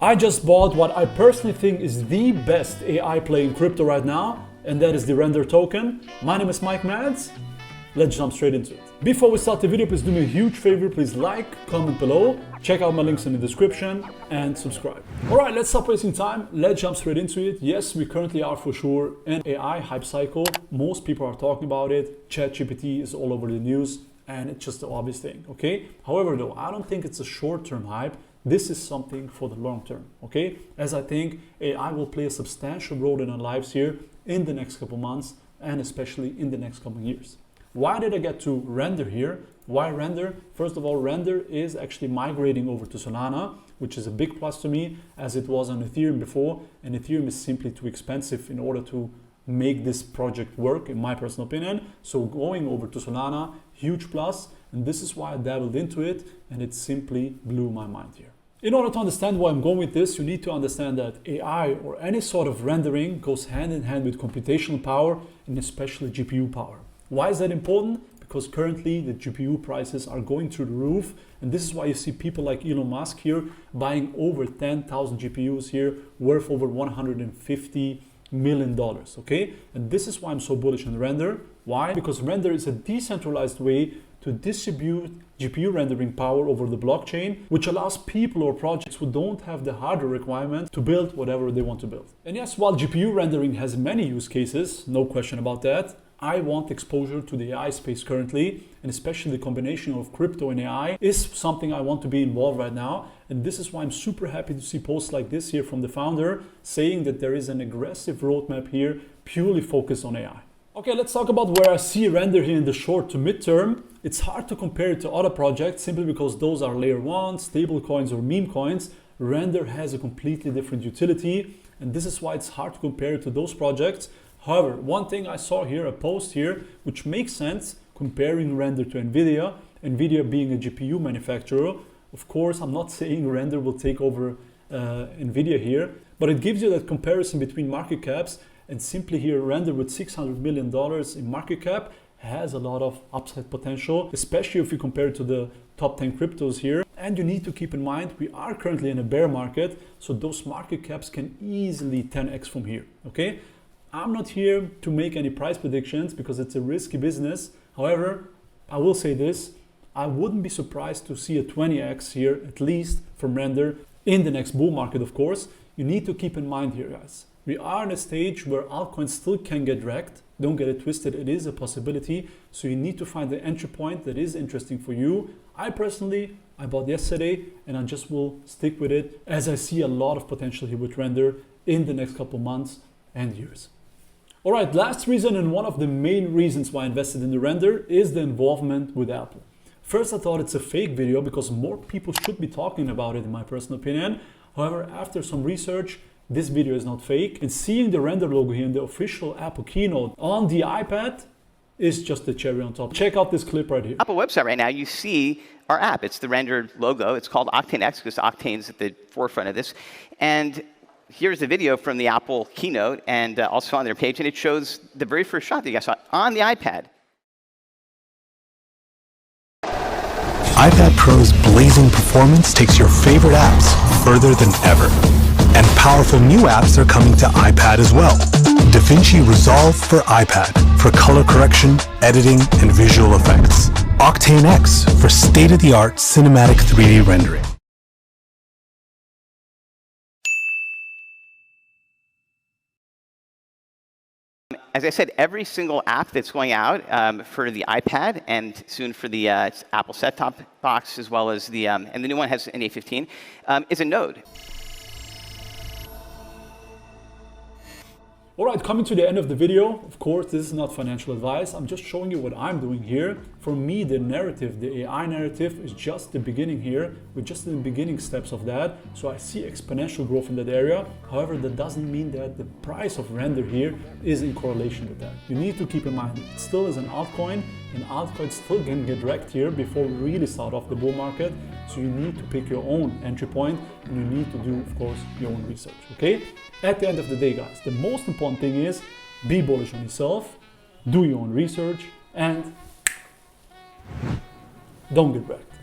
I just bought what I personally think is the best AI play in crypto right now, and that is the Render token. My name is mikemadz. Let's jump straight into it. Before we start the video, please do me a huge favor. Please like, comment below, check out my links in the description, and subscribe. All right, let's stop wasting time. Let's jump straight into it. Yes, we currently are for sure in AI hype cycle. Most people are talking about it. ChatGPT is all over the news, and it's just the obvious thing, okay? However, though, I don't think it's a short-term hype. This is something for the long term, okay? As I think AI will play a substantial role in our lives here in the next couple months, and especially in the next couple years. Why did I get to Render here? Why Render? First of all, Render is actually migrating over to Solana, which is a big plus to me as it was on Ethereum before, and Ethereum is simply too expensive in order to make this project work, in my personal opinion. So going over to Solana, huge plus, and this is why I dabbled into it, and it simply blew my mind here. In order to understand why I'm going with this, you need to understand that AI or any sort of rendering goes hand in hand with computational power and especially GPU power. Why is that important? Because currently the GPU prices are going through the roof, and this is why you see people like Elon Musk here buying over 10,000 GPUs here worth over $150 million, okay? And this is why I'm so bullish on Render. Why? Because Render is a decentralized way to distribute GPU rendering power over the blockchain, which allows people or projects who don't have the hardware requirement to build whatever they want to build. And yes, while GPU rendering has many use cases, no question about that, I want exposure to the AI space currently, and especially the combination of crypto and AI is something I want to be involved right now. And this is why I'm super happy to see posts like this here from the founder saying that there is an aggressive roadmap here purely focused on AI. Okay, let's talk about where I see Render here in the short to mid-term. It's hard to compare it to other projects simply because those are layer 1, stable coins or meme coins. Render has a completely different utility, and this is why it's hard to compare it to those projects. However, one thing I saw here, a post here, which makes sense comparing Render to NVIDIA, NVIDIA being a GPU manufacturer. Of course, I'm not saying Render will take over NVIDIA here, but it gives you that comparison between market caps. And simply here, Render with $600 million in market cap has a lot of upside potential, especially if you compare it to the top 10 cryptos here. And you need to keep in mind, we are currently in a bear market, so those market caps can easily 10x from here, okay? I'm not here to make any price predictions because it's a risky business. However, I will say this, I wouldn't be surprised to see a 20x here, at least from Render, in the next bull market, of course. You need to keep in mind here, guys. We are in a stage where altcoins still can get wrecked. Don't get it twisted, it is a possibility. So you need to find the entry point that is interesting for you. I bought yesterday and I just will stick with it as I see a lot of potential here with Render in the next couple months and years. All right, last reason and one of the main reasons why I invested in the Render is the involvement with Apple. First, I thought it's a fake video because more people should be talking about it in my personal opinion. However, after some research, this video is not fake, and seeing the Render logo here in the official Apple keynote on the iPad is just the cherry on top. Check out this clip right here. Apple website right now, you see our app. It's the Render logo. It's called Octane X because Octane's at the forefront of this. And here's the video from the Apple keynote and also on their page, and it shows the very first shot that you guys saw on the iPad. iPad Pro's blazing performance takes your favorite apps further than ever. And powerful new apps are coming to iPad as well. DaVinci Resolve for iPad for color correction, editing, and visual effects. Octane X for state-of-the-art cinematic 3D rendering. As I said, every single app that's going out for the iPad and soon for the Apple set-top box, as well as the, and the new one has an A15, is a node. All right, coming to the end of the video, of course, this is not financial advice. I'm just showing you what I'm doing here. For me, the narrative, the AI narrative is just the beginning here. We're just in the beginning steps of that. So I see exponential growth in that area. However, that doesn't mean that the price of Render here is in correlation with that. You need to keep in mind, it still is an altcoin, and altcoins still can get wrecked here before we really start off the bull market. So you need to pick your own entry point, and you need to do, of course, your own research, okay? At the end of the day, guys, the most important thing is be bullish on yourself, do your own research, and don't get wrecked.